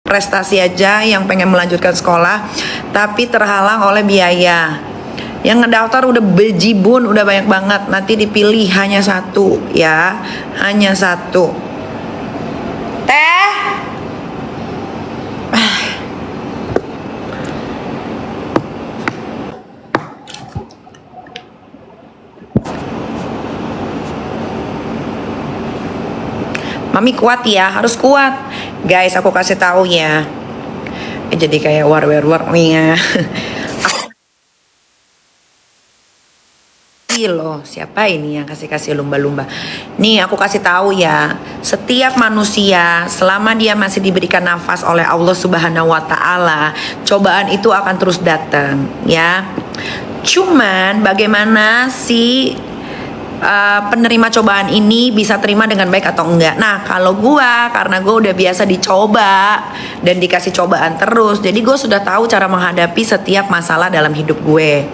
prestasi aja yang pengen melanjutkan sekolah tapi terhalang oleh biaya. Yang ngedaftar udah bejibun, udah banyak banget. Nanti dipilih hanya satu ya, hanya satu. Teh. Mami kuat ya, harus kuat. Guys, aku kasih tahu ya. Jadi kayak war ya. Loh, siapa ini yang kasih lumba-lumba? Nih, aku kasih tahu ya. Setiap manusia selama dia masih diberikan nafas oleh Allah Subhanahu wa taala, cobaan itu akan terus datang, ya. Cuman bagaimana sih penerima cobaan ini bisa terima dengan baik atau enggak? Nah, kalau karena gue udah biasa dicoba dan dikasih cobaan terus, jadi gue sudah tahu cara menghadapi setiap masalah dalam hidup gue.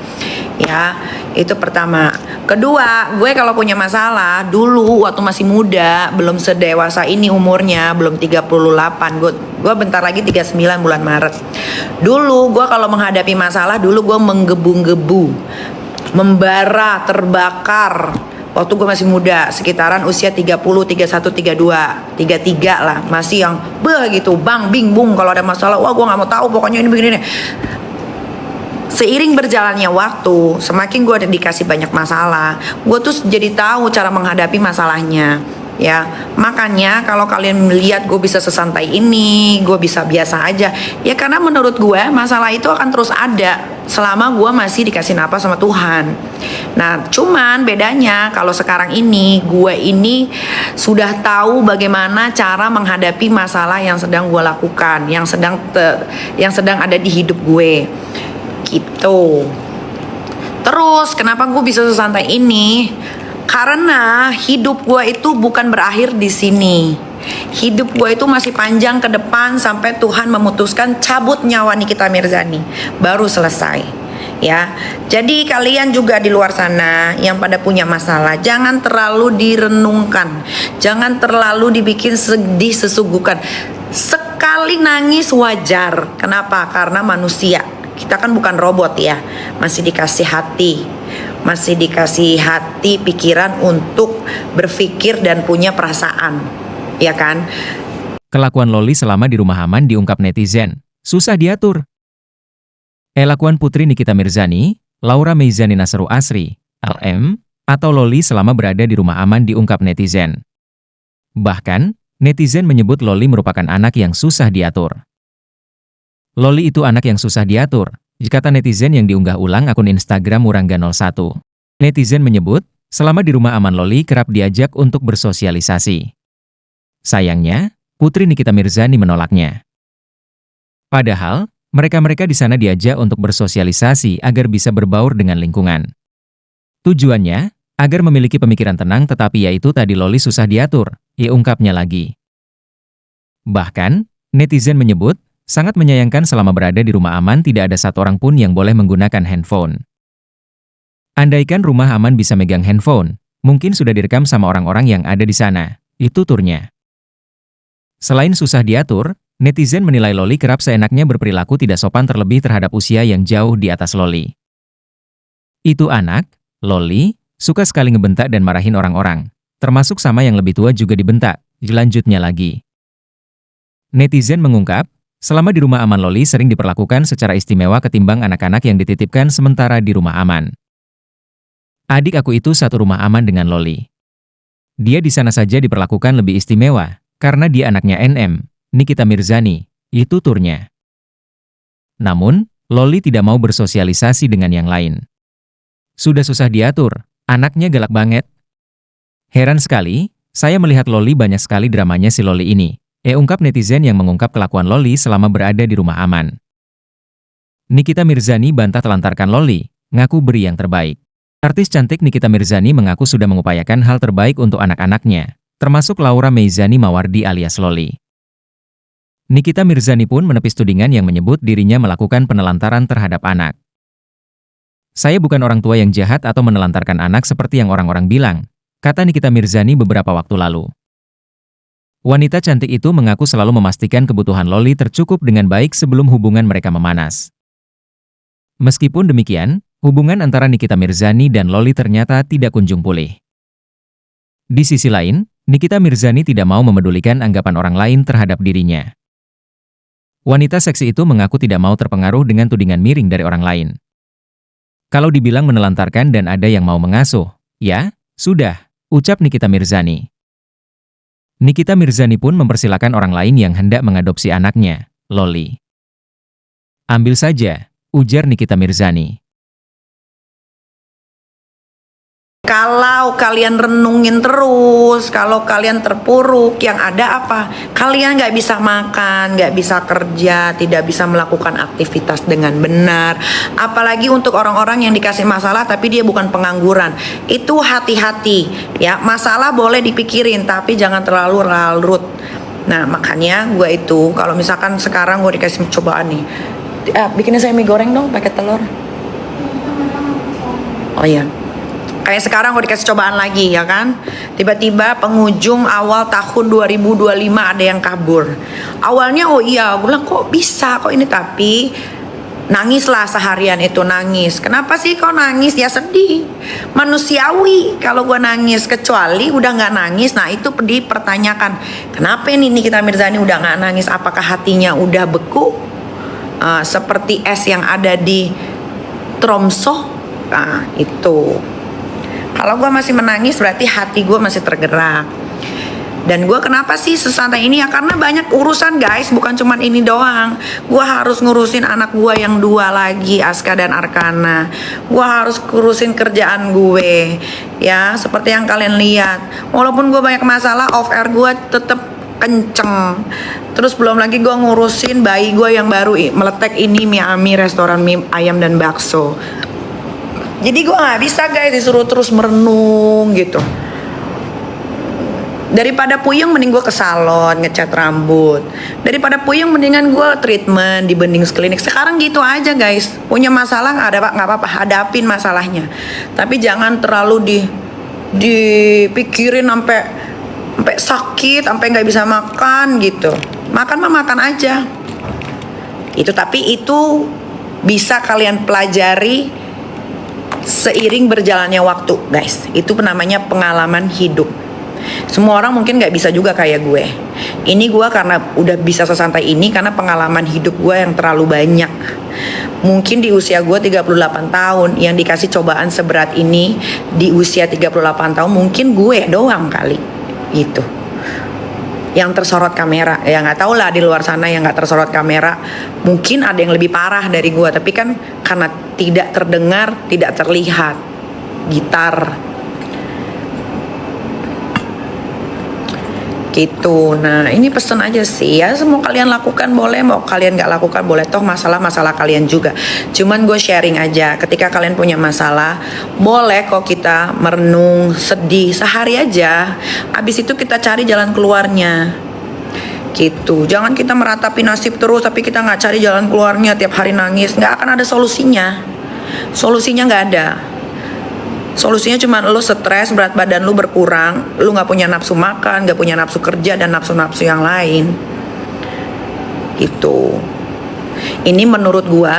Ya, itu pertama. Kedua, gue kalau punya masalah dulu waktu masih muda, belum sedewasa ini umurnya, belum 38, gue bentar lagi 39 bulan Maret. Dulu gue kalau menghadapi masalah, dulu gue menggebu-gebu, membara, terbakar. Waktu gue masih muda, sekitaran usia 30, 31, 32, 33 lah. Masih yang gitu, bang, bing, bung. Kalau ada masalah, wah gue gak mau tahu, pokoknya ini begini nih. Seiring berjalannya waktu, semakin gue dikasih banyak masalah, gue tuh jadi tahu cara menghadapi masalahnya. Ya, makanya kalau kalian melihat gue bisa sesantai ini, gue bisa biasa aja, ya karena menurut gue masalah itu akan terus ada selama gue masih dikasih napas sama Tuhan. Nah, cuman bedanya kalau sekarang ini gue ini sudah tahu bagaimana cara menghadapi masalah yang sedang gue lakukan, yang sedang ada di hidup gue. Gitu. Terus kenapa gue bisa sesantai ini? Karena hidup gue itu bukan berakhir di sini. Hidup gue itu masih panjang ke depan sampai Tuhan memutuskan cabut nyawa Nikita Mirzani. Baru selesai. Ya. Jadi kalian juga di luar sana yang pada punya masalah, jangan terlalu direnungkan. Jangan terlalu dibikin sedih sesugukan. Sekali nangis wajar. Kenapa? Karena manusia. Kita kan bukan robot ya. Masih dikasih hati. Masih dikasih hati, pikiran untuk berpikir dan punya perasaan, ya kan? Kelakuan Loli selama di rumah aman diungkap netizen, susah diatur. Kelakuan Putri Nikita Mirzani, Laura Meizani Nasru Asri, LM, atau Loli selama berada di rumah aman diungkap netizen. Bahkan, netizen menyebut Loli merupakan anak yang susah diatur. Loli itu anak yang susah diatur, kata netizen yang diunggah ulang akun Instagram Murangga01. Netizen menyebut, selama di rumah aman Loli kerap diajak untuk bersosialisasi. Sayangnya, Putri Nikita Mirzani menolaknya. Padahal, mereka-mereka di sana diajak untuk bersosialisasi agar bisa berbaur dengan lingkungan. Tujuannya, agar memiliki pemikiran tenang tetapi yaitu tadi Loli susah diatur, ungkapnya lagi. Bahkan, netizen menyebut, sangat menyayangkan selama berada di rumah aman tidak ada satu orang pun yang boleh menggunakan handphone. Andaikan rumah aman bisa megang handphone, mungkin sudah direkam sama orang-orang yang ada di sana. Itu turnya. Selain susah diatur, netizen menilai Loli kerap seenaknya berperilaku tidak sopan terlebih terhadap usia yang jauh di atas Loli. Itu anak, Loli, suka sekali ngebentak dan marahin orang-orang. Termasuk sama yang lebih tua juga dibentak, lanjutnya lagi. Netizen mengungkap, selama di rumah aman Loli sering diperlakukan secara istimewa ketimbang anak-anak yang dititipkan sementara di rumah aman. Adik aku itu satu rumah aman dengan Loli. Dia di sana saja diperlakukan lebih istimewa, karena dia anaknya NM, Nikita Mirzani, itu turnya. Namun, Loli tidak mau bersosialisasi dengan yang lain. Sudah susah diatur, anaknya galak banget. Heran sekali, saya melihat Loli banyak sekali dramanya si Loli ini. Ungkap netizen yang mengungkap kelakuan Loli selama berada di rumah aman. Nikita Mirzani bantah telantarkan Loli, ngaku beri yang terbaik. Artis cantik Nikita Mirzani mengaku sudah mengupayakan hal terbaik untuk anak-anaknya, termasuk Laura Meizani Mawardi alias Loli. Nikita Mirzani pun menepis tudingan yang menyebut dirinya melakukan penelantaran terhadap anak. Saya bukan orang tua yang jahat atau menelantarkan anak seperti yang orang-orang bilang, kata Nikita Mirzani beberapa waktu lalu. Wanita cantik itu mengaku selalu memastikan kebutuhan Loli tercukup dengan baik sebelum hubungan mereka memanas. Meskipun demikian, hubungan antara Nikita Mirzani dan Loli ternyata tidak kunjung pulih. Di sisi lain, Nikita Mirzani tidak mau memedulikan anggapan orang lain terhadap dirinya. Wanita seksi itu mengaku tidak mau terpengaruh dengan tudingan miring dari orang lain. Kalau dibilang menelantarkan dan ada yang mau mengasuh, ya, sudah, ucap Nikita Mirzani. Nikita Mirzani pun mempersilakan orang lain yang hendak mengadopsi anaknya, Loli. Ambil saja, ujar Nikita Mirzani. Kalau kalian renungin terus, kalau kalian terpuruk, yang ada apa? Kalian nggak bisa makan, nggak bisa kerja, tidak bisa melakukan aktivitas dengan benar. Apalagi untuk orang-orang yang dikasih masalah tapi dia bukan pengangguran. Itu hati-hati ya, masalah boleh dipikirin tapi jangan terlalu larut. Nah makanya gue itu, kalau misalkan sekarang gue dikasih cobaan nih, bikinnya saya mie goreng dong pakai telur. Oh iya. Kayak sekarang gue dikasih cobaan lagi ya kan. Tiba-tiba penghujung awal tahun 2025 ada yang kabur. Awalnya oh iya, gue bilang kok bisa kok ini, tapi nangislah seharian itu, nangis. Kenapa sih kok nangis? Ya sedih, manusiawi kalau gue nangis. Kecuali udah nggak nangis, nah itu dipertanyakan. Kenapa ini Nikita Mirzani udah nggak nangis? Apakah hatinya udah beku? Seperti es yang ada di Tromso? Nah itu. Kalau gue masih menangis berarti hati gue masih tergerak. Dan gue kenapa sih sesantai ini ya, karena banyak urusan guys, bukan cuman ini doang. Gue harus ngurusin anak gue yang 2 lagi, Aska dan Arkana. Gue harus ngurusin kerjaan gue, ya seperti yang kalian lihat. Walaupun gue banyak masalah, off air gue tetep kenceng. Terus belum lagi gue ngurusin bayi gue yang baru meletek ini, Miami, restoran mie ayam dan bakso. Jadi gue gak bisa guys disuruh terus merenung gitu. Daripada puyeng mending gue ke salon ngecat rambut. Daripada puyeng mendingan gue treatment di Bening Klinik. Sekarang gitu aja guys. Punya masalah nggak apa-apa, hadapin masalahnya. Tapi jangan terlalu dipikirin sampai sakit, sampai nggak bisa makan gitu. Makan mah makan aja. Tapi itu bisa kalian pelajari seiring berjalannya waktu guys. Itu namanya pengalaman hidup. Semua orang mungkin gak bisa juga kayak gue. Ini gue karena udah bisa sesantai ini karena pengalaman hidup gue yang terlalu banyak. Mungkin di usia gue 38 tahun yang dikasih cobaan seberat ini, di usia 38 tahun mungkin gue doang kali gitu yang tersorot kamera. Ya nggak tahu lah di luar sana yang nggak tersorot kamera, mungkin ada yang lebih parah dari gue, tapi kan karena tidak terdengar, tidak terlihat. Gitar gitu. Nah ini pesen aja sih ya, semua kalian lakukan boleh, mau kalian nggak lakukan boleh, toh masalah kalian juga. Cuman gue sharing aja, ketika kalian punya masalah boleh kok kita merenung, sedih sehari aja, abis itu kita cari jalan keluarnya gitu. Jangan kita meratapi nasib terus tapi kita nggak cari jalan keluarnya, tiap hari nangis, nggak akan ada solusinya. Solusinya nggak ada. Solusinya cuma lo stres, berat badan lo berkurang, lo gak punya nafsu makan, gak punya nafsu kerja dan nafsu-nafsu yang lain gitu. Ini menurut gue,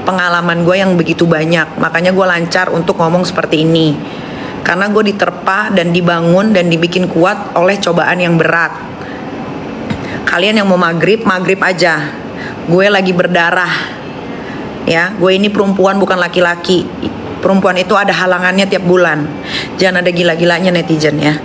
pengalaman gue yang begitu banyak, makanya gue lancar untuk ngomong seperti ini. Karena gue diterpa dan dibangun dan dibikin kuat oleh cobaan yang berat. Kalian yang mau maghrib aja. Gue lagi berdarah ya, gue ini perempuan bukan laki-laki. Perempuan itu ada halangannya tiap bulan. Jangan ada gila-gilanya netizen ya.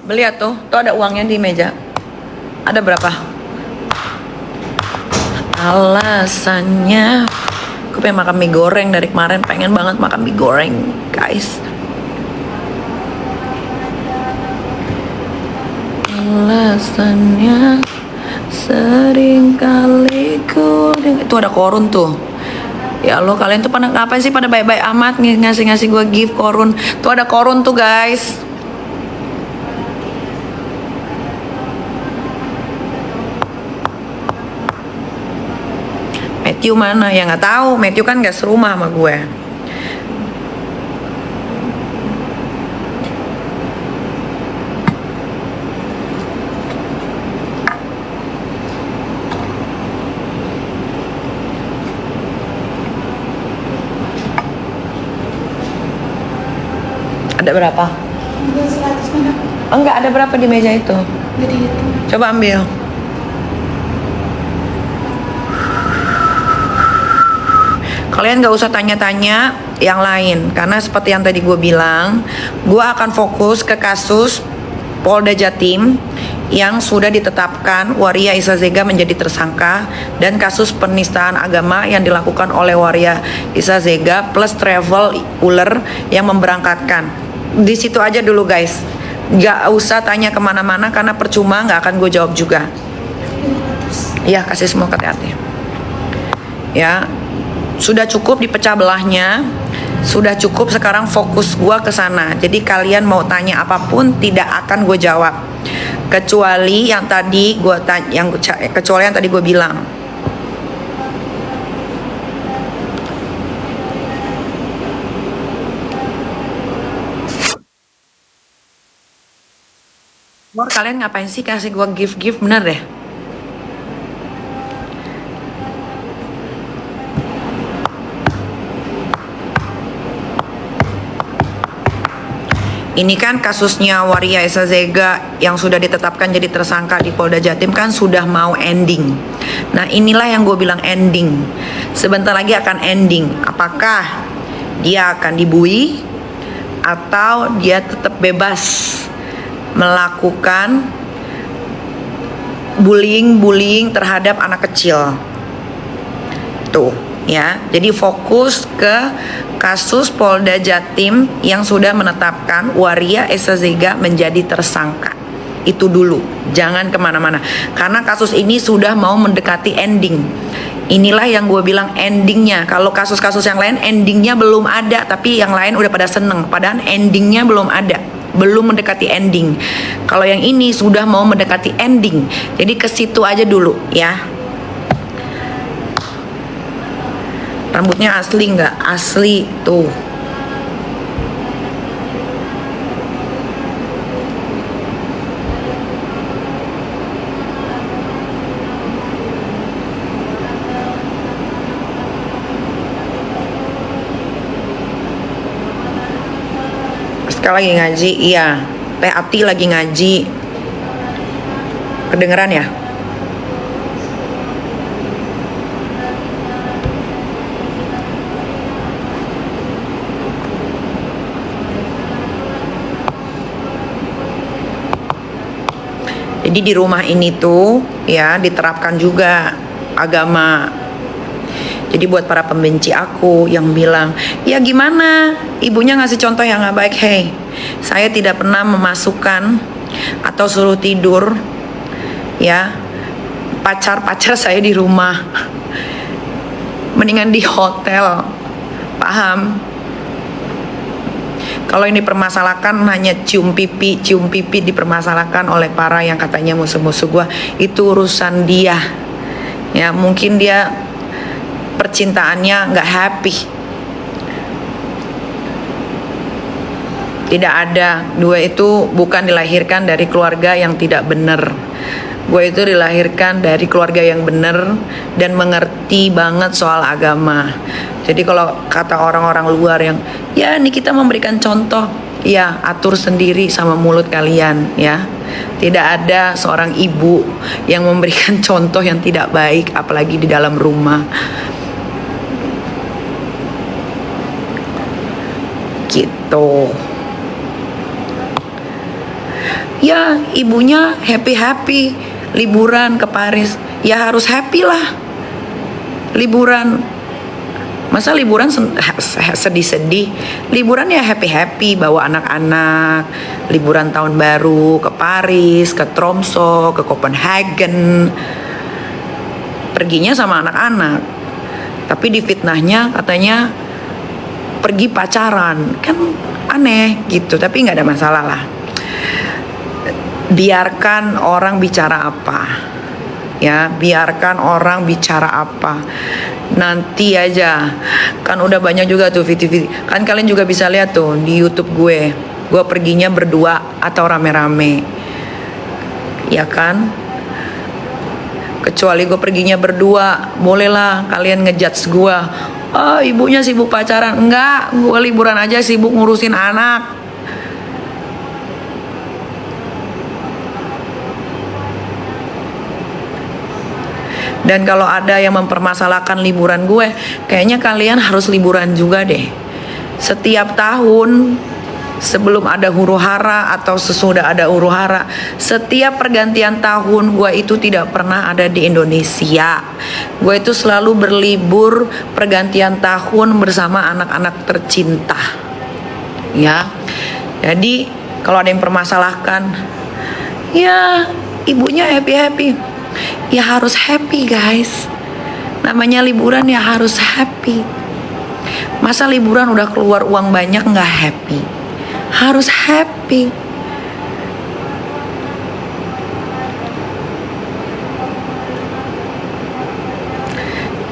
Lihat tuh ada uangnya di meja. Ada berapa? Alasannya aku pengen makan mie goreng dari kemarin, pengen banget makan mie goreng guys. Alasannya sering kali itu ada korun tuh. Ya Allah, kalian tuh pada ngapain sih pada baik-baik amat ngasih gue gift korun. Tuh ada korun tuh guys. Matthew mana? Ya nggak tahu. Matthew kan nggak serumah sama gue. Ada berapa? Enggak 100 mana? Enggak, ada berapa di meja itu? Gak dihitung. Coba ambil. Kalian gak usah tanya-tanya yang lain, karena seperti yang tadi gue bilang, gue akan fokus ke kasus Polda Jatim yang sudah ditetapkan Waria Isa Zega menjadi tersangka, dan kasus penistaan agama yang dilakukan oleh Waria Isa Zega plus travel uler yang memberangkatkan. Di situ aja dulu guys, gak usah tanya kemana-mana karena percuma, gak akan gue jawab juga. Ya, kasih semua ke hati. Ya, sudah cukup dipecah belahnya, sudah cukup, sekarang fokus gue ke sana. Jadi kalian mau tanya apapun tidak akan gue jawab, kecuali yang tadi gue kecuali yang tadi gue bilang. Kalian ngapain sih kasih gue gift bener deh. Ini kan kasusnya Waria Isa Zega yang sudah ditetapkan jadi tersangka di Polda Jatim kan sudah mau ending. Nah inilah yang gue bilang ending. Sebentar lagi akan ending. Apakah dia akan dibui atau dia tetap bebas melakukan bullying terhadap anak kecil? Tuh ya, jadi fokus ke kasus Polda Jatim yang sudah menetapkan Waria Isa Zega menjadi tersangka. Itu dulu, jangan kemana-mana, karena kasus ini sudah mau mendekati ending. Inilah yang gue bilang endingnya. Kalau kasus-kasus yang lain endingnya belum ada, tapi yang lain udah pada seneng, padahal endingnya belum ada, belum mendekati ending. Kalau yang ini sudah mau mendekati ending, jadi ke situ aja dulu ya. Rambutnya asli nggak? Asli tuh. Sekarang lagi ngaji, iya. Teh Ati lagi ngaji. Kedengeran ya? Jadi di rumah ini tuh ya diterapkan juga agama. Jadi buat para pembenci aku yang bilang, ya gimana ibunya ngasih contoh yang gak baik. Hey, saya tidak pernah memasukkan atau suruh tidur ya pacar-pacar saya di rumah. Mendingan di hotel. Paham? Kalau ini dipermasalahkan hanya cium pipi dipermasalahkan oleh para yang katanya musuh-musuh gue, itu urusan dia. Ya mungkin dia percintaannya nggak happy. Tidak ada, dua itu bukan dilahirkan dari keluarga yang tidak benar. Gue itu dilahirkan dari keluarga yang benar dan mengerti banget soal agama. Jadi kalau kata orang-orang luar yang, ya ini kita memberikan contoh, ya atur sendiri sama mulut kalian ya. Tidak ada seorang ibu yang memberikan contoh yang tidak baik, apalagi di dalam rumah. Gitu. Ya ibunya happy liburan ke Paris, ya harus happy lah liburan. Masa liburan sedih-sedih? Liburan ya happy bawa anak-anak, liburan tahun baru ke Paris, ke Tromso, ke Copenhagen, perginya sama anak-anak. Tapi di fitnahnya katanya pergi pacaran, kan aneh gitu. Tapi nggak ada masalah lah. Biarkan orang bicara apa, ya biarkan orang bicara apa. Nanti aja. Kan udah banyak juga tuh video-video. Kan kalian juga bisa lihat tuh di YouTube gue. Gue perginya berdua atau rame-rame. Ya kan? Kecuali gue perginya berdua, bolehlah kalian ngejudge gue. Oh, ibunya sibuk pacaran. Enggak, gue liburan aja sibuk ngurusin anak. Dan kalau ada yang mempermasalahkan liburan gue, kayaknya kalian harus liburan juga deh. Setiap tahun, sebelum ada huru hara atau sesudah ada huru hara, setiap pergantian tahun gue itu tidak pernah ada di Indonesia. Gue itu selalu berlibur pergantian tahun bersama anak-anak tercinta. Ya, jadi kalau ada yang permasalahkan, ya ibunya happy-happy. Ya harus happy guys. Namanya liburan ya harus happy. Masa liburan udah keluar uang banyak nggak happy? Harus happy.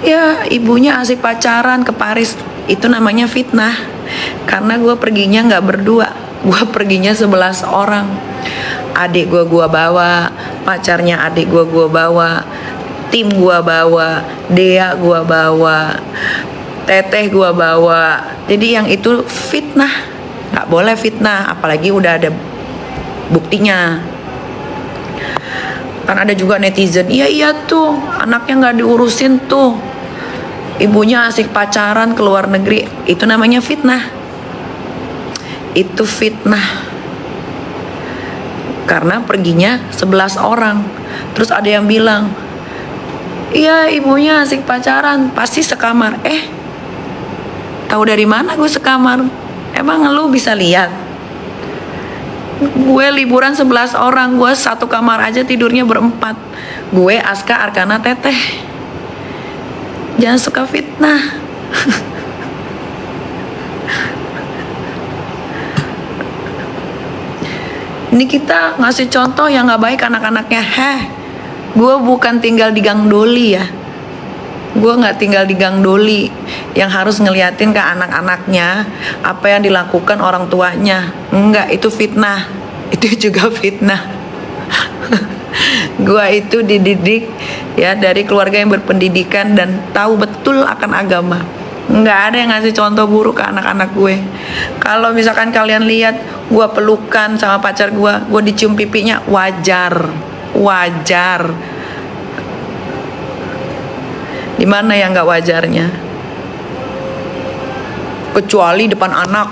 Ya ibunya asik pacaran ke Paris, itu namanya fitnah. Karena gue perginya nggak berdua, gue perginya 11 orang. Adik gue bawa, pacarnya adik gue bawa, tim gue bawa, Dea gue bawa, Teteh gue bawa. Jadi yang itu fitnah, nggak boleh fitnah, apalagi udah ada buktinya. Kan ada juga netizen, iya tuh anaknya nggak diurusin tuh, ibunya asik pacaran ke luar negeri. Itu namanya fitnah. Itu fitnah. Karena perginya 11 orang. Terus ada yang bilang, iya ibunya asik pacaran, pasti sekamar. Tahu dari mana gue sekamar? Emang lu bisa lihat? Gue liburan 11 orang, gue satu kamar aja tidurnya berempat. Gue, Aska, Arkana, Teteh. Jangan suka fitnah. Ini kita ngasih contoh yang gak baik anak-anaknya. Gue bukan tinggal di Gang Doli ya. Gue gak tinggal di Gang Doli yang harus ngeliatin ke anak-anaknya apa yang dilakukan orang tuanya. Enggak, itu fitnah. Itu juga fitnah. Gue itu dididik ya dari keluarga yang berpendidikan dan tahu betul akan agama. Nggak ada yang ngasih contoh buruk ke anak-anak gue. Kalau misalkan kalian lihat gue pelukan sama pacar gue dicium pipinya, wajar. Di mana yang nggak wajarnya? Kecuali depan anak,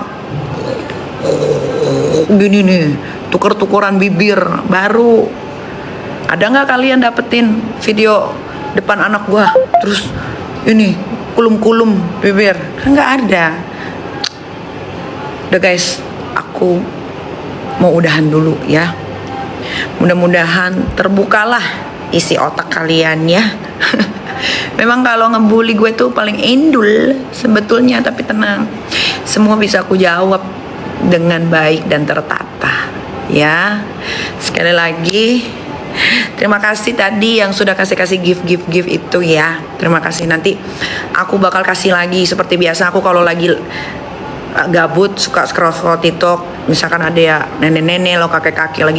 gini nih, tuker-tukeran bibir baru. Ada nggak kalian dapetin video depan anak gue terus ini kulum-kulum bibir? Nggak ada. Udah guys, aku mau udahan dulu ya. Mudah-mudahan terbukalah isi otak kalian ya. Memang kalau ngebully gue tuh paling endul sebetulnya, tapi tenang, semua bisa aku jawab dengan baik dan tertata ya. Sekali lagi terima kasih tadi yang sudah kasih gift itu ya. Terima kasih. Nanti aku bakal kasih lagi seperti biasa. Aku kalau lagi gabut suka scroll TikTok, misalkan ada ya nenek-nenek lo kakek-kakek lagi